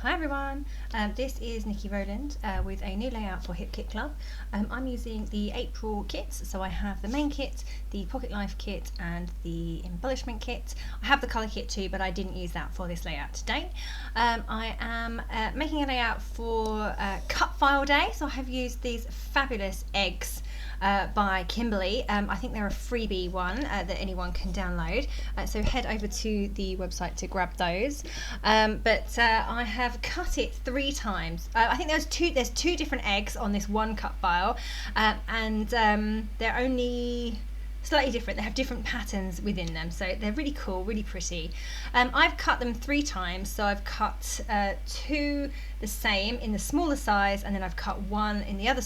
Hi everyone, this is Niki Rowland with a new layout for Hip Kit Club. I'm using the April kits, so I have the main kit, the Pocket Life kit and the embellishment kit. I have the colour kit too, but I didn't use that for this layout today. I am making a layout for Cut File Day, so I have used these fabulous eggs by Kimberly. I think they're a freebie one that anyone can download, so head over to the website to grab those. But I have cut it 3 times. I think there's two different eggs on this one cut file, and they're only slightly different. They have different patterns within them, so they're really cool, really pretty. I've cut them 3 times, so I've cut 2 the same in the smaller size, and then I've cut 1 in the other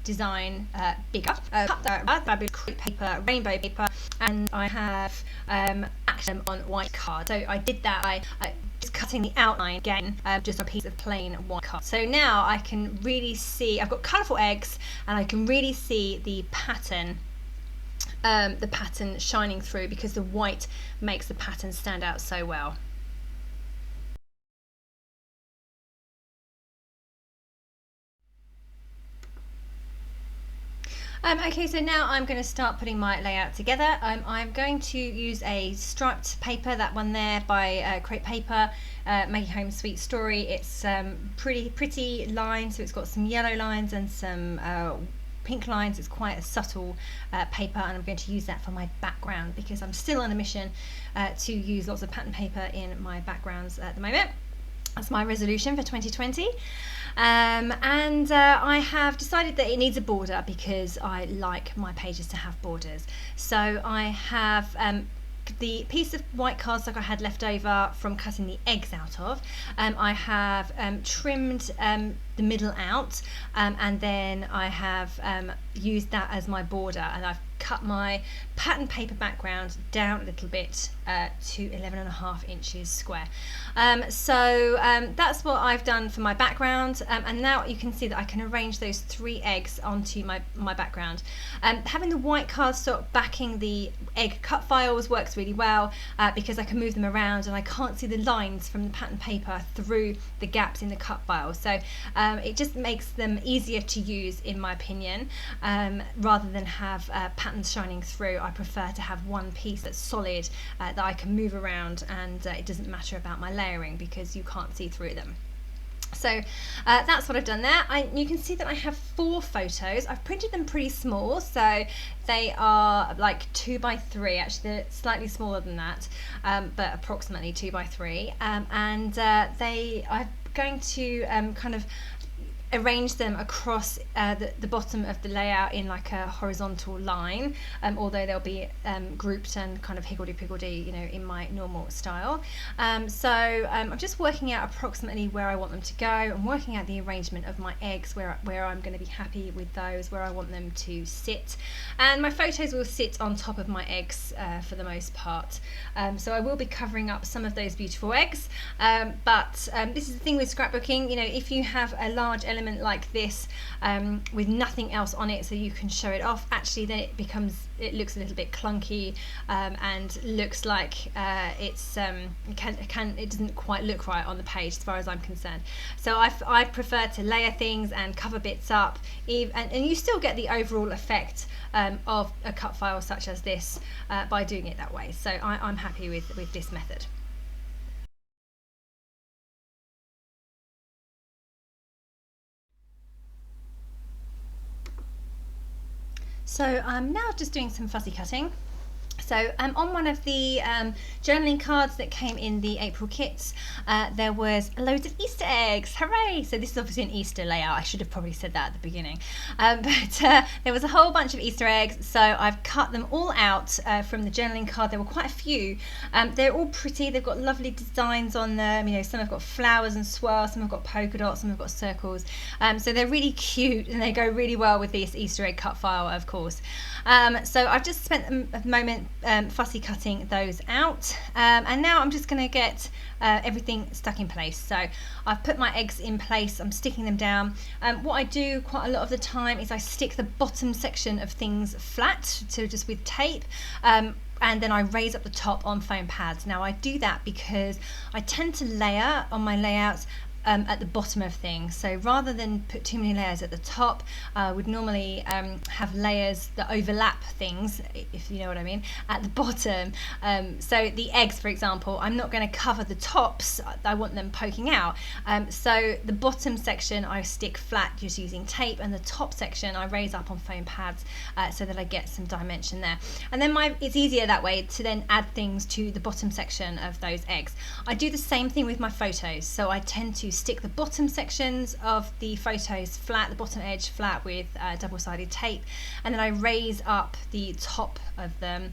design bigger. Cut that fabulous crepe paper, rainbow paper, and I have axed them on white card. So I did that by just cutting the outline again, just a piece of plain white card. So now I can really see, I've got colourful eggs, and I can really see the pattern shining through, because the white makes the pattern stand out so well. Okay, so now I'm going to start putting my layout together. I'm going to use a striped paper, that one there by crepe paper, Maggie Holmes Sweet Story. It's pretty lines, so it's got some yellow lines and some pink lines. It's quite a subtle paper, and I'm going to use that for my background because I'm still on a mission to use lots of pattern paper in my backgrounds at the moment. That's my resolution for 2020. I have decided that it needs a border because I like my pages to have borders. So I have the piece of white cardstock I had left over from cutting the eggs out of. I have trimmed the middle out, and then I have used that as my border, and I've cut my pattern paper background down a little bit to 11.5 inches square. So that's what I've done for my background, and now you can see that I can arrange those 3 eggs onto my background. Having the white cardstock backing the egg cut files works really well because I can move them around and I can't see the lines from the pattern paper through the gaps in the cut file. So it just makes them easier to use, in my opinion, rather than have patterns shining through. I prefer to have one piece that's solid that I can move around, and it doesn't matter about my layering because you can't see through them. So that's what I've done there. You can see that I have 4 photos. I've printed them pretty small, so they are like 2 by 3. Actually, they're slightly smaller than that, but approximately 2 by 3. I'm going to kind of arrange them across the bottom of the layout in like a horizontal line, although they'll be grouped and kind of higgledy-piggledy, you know, in my normal style. So I'm just working out approximately where I want them to go. I'm working out the arrangement of my eggs, where I'm going to be happy with those, where I want them to sit, and my photos will sit on top of my eggs for the most part. So I will be covering up some of those beautiful eggs, but this is the thing with scrapbooking, you know, if you have a large element like this with nothing else on it so you can show it off, actually then it looks a little bit clunky, and looks like it doesn't quite look right on the page as far as I'm concerned. So I prefer to layer things and cover bits up, and you still get the overall effect of a cut file such as this by doing it that way. So I'm happy with this method. So I'm now just doing some fussy cutting. So on one of the journaling cards that came in the April kits, there was loads of Easter eggs. Hooray! So this is obviously an Easter layout. I should have probably said that at the beginning. But there was a whole bunch of Easter eggs, so I've cut them all out from the journaling card. There were quite a few. They're all pretty. They've got lovely designs on them. You know, some have got flowers and swirls, some have got polka dots, some have got circles. So they're really cute, and they go really well with this Easter egg cut file, of course. So I've just spent a moment fussy cutting those out, and now I'm just going to get everything stuck in place. So I've put my eggs in place, I'm sticking them down. What I do quite a lot of the time is I stick the bottom section of things flat, so just with tape, and then I raise up the top on foam pads. Now I do that because I tend to layer on my layouts at the bottom of things. So rather than put too many layers at the top, I would normally have layers that overlap things, if you know what I mean, at the bottom. So the eggs, for example, I'm not going to cover the tops, I want them poking out. So the bottom section I stick flat just using tape, and the top section I raise up on foam pads so that I get some dimension there. And then it's easier that way to then add things to the bottom section of those eggs. I do the same thing with my photos, so I tend to stick the bottom sections of the photos flat, the bottom edge flat with double-sided tape, and then I raise up the top of them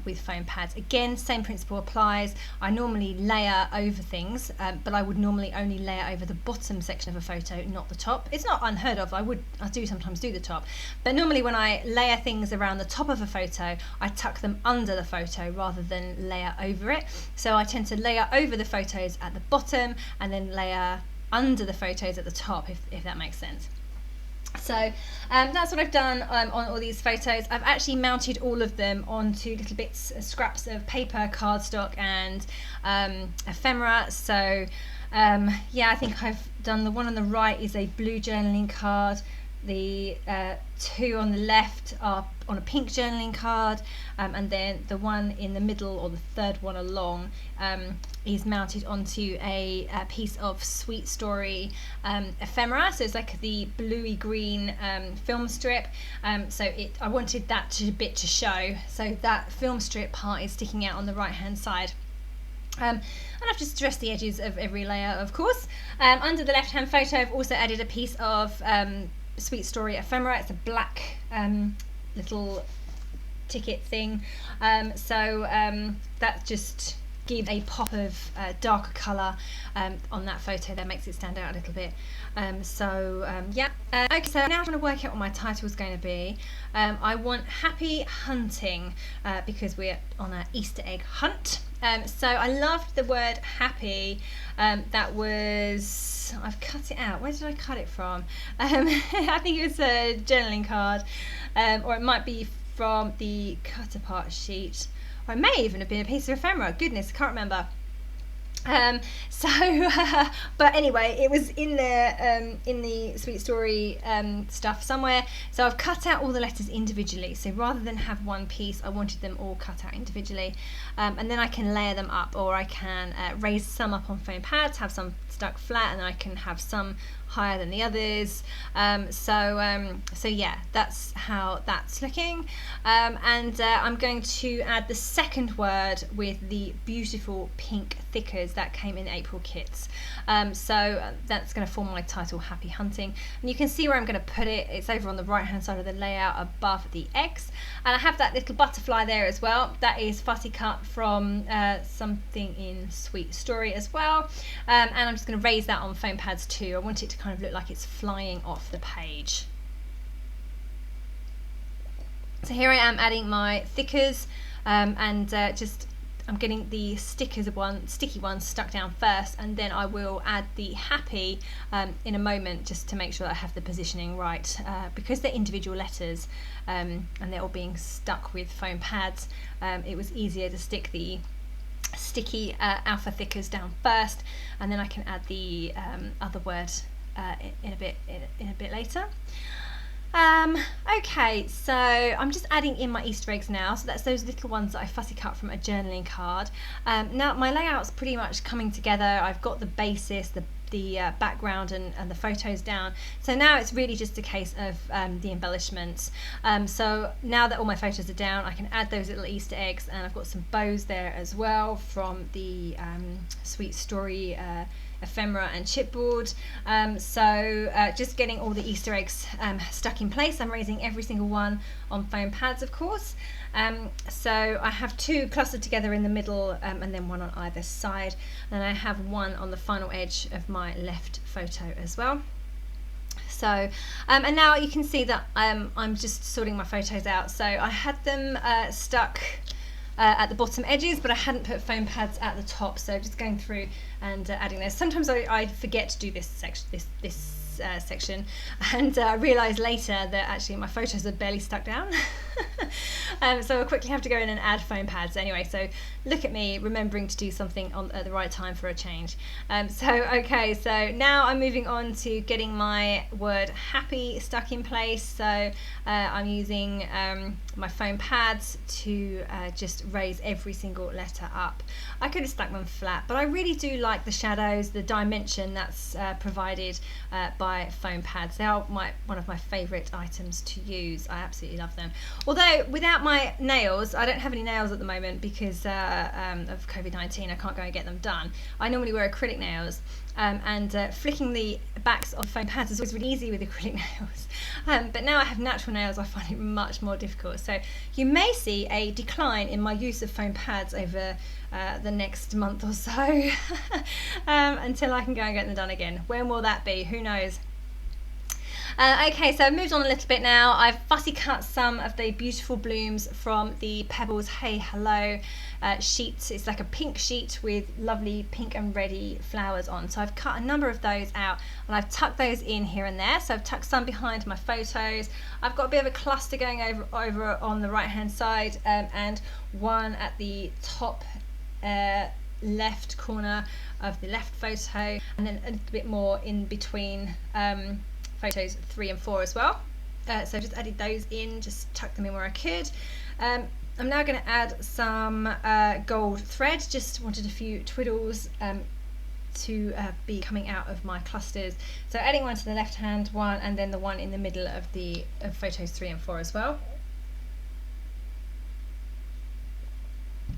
with foam pads. Again, same principle applies. I normally layer over things, but I would normally only layer over the bottom section of a photo, not the top. It's not unheard of. I do sometimes do the top, but normally when I layer things around the top of a photo, I tuck them under the photo rather than layer over it. So I tend to layer over the photos at the bottom and then layer under the photos at the top, if that makes sense. So that's what I've done on all these photos. I've actually mounted all of them onto little bits, scraps of paper, cardstock and ephemera. So yeah, I think I've done the one on the right is a blue journaling card. The two on the left are on a pink journaling card, and then the one in the middle, or the third one along, is mounted onto a piece of Sweet Story ephemera. So it's like the bluey green film strip. So I wanted that bit to show. So that film strip part is sticking out on the right hand side. And I've just dressed the edges of every layer, of course. Under the left hand photo, I've also added a piece of Sweet Story ephemera. It's a black little ticket thing, so that just gives a pop of darker colour on that photo that makes it stand out a little bit. Yeah. Okay, so now I'm trying to work out what my title is going to be. I want Happy Hunting because we're on an Easter egg hunt. So I loved the word happy. That was, I've cut it out. Where did I cut it from? I think it was a journaling card, or it might be from the cut apart sheet, or it may even have been a piece of ephemera. Goodness, I can't remember. But anyway, it was in there in the Sweet Story stuff somewhere. So I've cut out all the letters individually. So rather than have one piece, I wanted them all cut out individually, and then I can layer them up, or I can raise some up on foam pads, have some stuck flat, and then I can have some higher than the others. So yeah, that's how that's looking. And I'm going to add the second word with the beautiful pink thickers that came in April kits. So that's going to form my title, Happy Hunting. And you can see where I'm going to put it. It's over on the right hand side of the layout above the eggs. And I have that little butterfly there as well. That is Fussy cut from something in Sweet Story as well. And I'm just going to raise that on foam pads too. I want it to kind of look like it's flying off the page. So here I am adding my thickers, and just I'm getting the sticky ones stuck down first, and then I will add the happy in a moment, just to make sure that I have the positioning right, because they're individual letters and they're all being stuck with foam pads. It was easier to stick the sticky alpha thickers down first, and then I can add the other word in a bit later. Okay, so I'm just adding in my Easter eggs now. So that's those little ones that I fussy cut from a journaling card. Now my layout's pretty much coming together. I've got the basis, the background and the photos down. So now it's really just a case of the embellishments. So now that all my photos are down, I can add those little Easter eggs, and I've got some bows there as well from the Sweet Story ephemera and chipboard. Just getting all the Easter eggs stuck in place. I'm raising every single one on foam pads, of course. So I have two clustered together in the middle, and then one on either side, and I have one on the final edge of my left photo as well. So and now you can see that I'm just sorting my photos out. So I had them stuck at the bottom edges, but I hadn't put foam pads at the top, so just going through and adding this. Sometimes I forget to do this section, this section, and I realised later that actually my photos are barely stuck down. So I'll quickly have to go in and add foam pads. Anyway, so look at me remembering to do something at the right time for a change. Okay, so now I'm moving on to getting my word happy stuck in place. So I'm using my foam pads to just raise every single letter up. I could have stuck them flat, but I really do like the shadows, the dimension that's provided by foam pads. They are one of my favourite items to use. I absolutely love them. Although without my nails, I don't have any nails at the moment because of COVID-19. I can't go and get them done. I normally wear acrylic nails, and flicking the backs of foam pads is always really easy with acrylic nails. But now I have natural nails, I find it much more difficult. So you may see a decline in my use of foam pads over the next month or so until I can go and get them done again. When will that be? Who knows? Okay, so I've moved on a little bit now. I've fussy cut some of the beautiful blooms from the Pebbles Hey Hello sheet. It's like a pink sheet with lovely pink and reddy flowers on. So I've cut a number of those out and I've tucked those in here and there. So I've tucked some behind my photos. I've got a bit of a cluster going over on the right hand side, and one at the top left corner of the left photo, and then a little bit more in between photos 3 and 4 as well. So just added those in, just tucked them in where I could. I'm now going to add some gold thread. Just wanted a few twiddles to be coming out of my clusters. So adding one to the left hand one, and then the one in the middle of the photos 3 and 4 as well.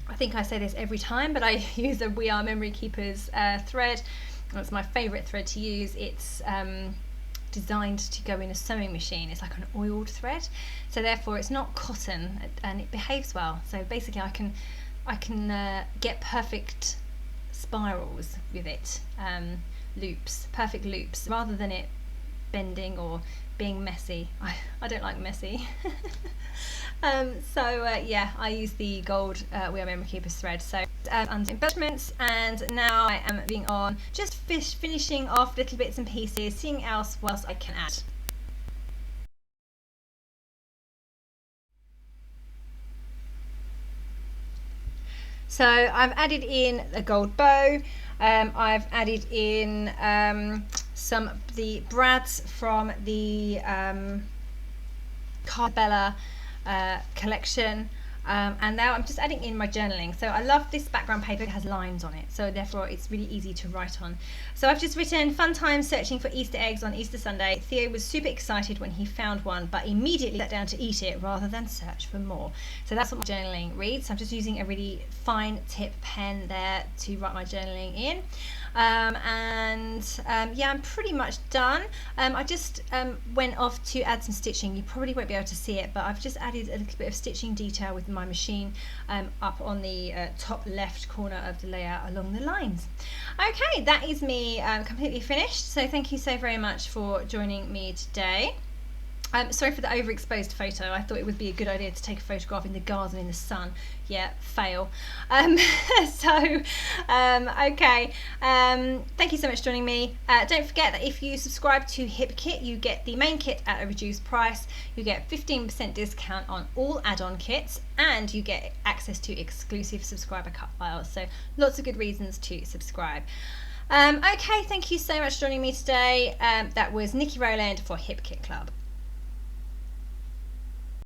I think I say this every time, but I use a We Are Memory Keepers thread. That's my favourite thread to use. It's designed to go in a sewing machine. It's like an oiled thread, so therefore it's not cotton and it behaves well. So basically I can get perfect spirals with it, loops, perfect loops, rather than it bending or being messy. I don't like messy. Yeah, I use the gold We Are Memory Keepers thread. So under embellishments, and now I am moving on, just finishing off little bits and pieces, seeing what else I can add. So I've added in a gold bow. I've added in some of the brads from the Cardstock collection, and now I'm just adding in my journaling. So I love this background paper, it has lines on it, so therefore it's really easy to write on. So I've just written, fun time searching for Easter eggs on Easter Sunday. Theo was super excited when he found one, but immediately sat down to eat it rather than search for more. So that's what my journaling reads. So I'm just using a really fine tip pen there to write my journaling in. Yeah, I'm pretty much done. I just went off to add some stitching. You probably won't be able to see it, but I've just added a little bit of stitching detail with my machine up on the top left corner of the layout along the lines. Okay, that is me completely finished. So thank you so very much for joining me today. Sorry for the overexposed photo. I thought it would be a good idea to take a photograph in the garden in the sun. Yeah, fail. Okay. Thank you so much for joining me. Don't forget that if you subscribe to Hip Kit, you get the main kit at a reduced price. You get 15% discount on all add-on kits, and you get access to exclusive subscriber cut files. So lots of good reasons to subscribe. Okay, thank you so much for joining me today. That was Niki Rowland for Hip Kit Club.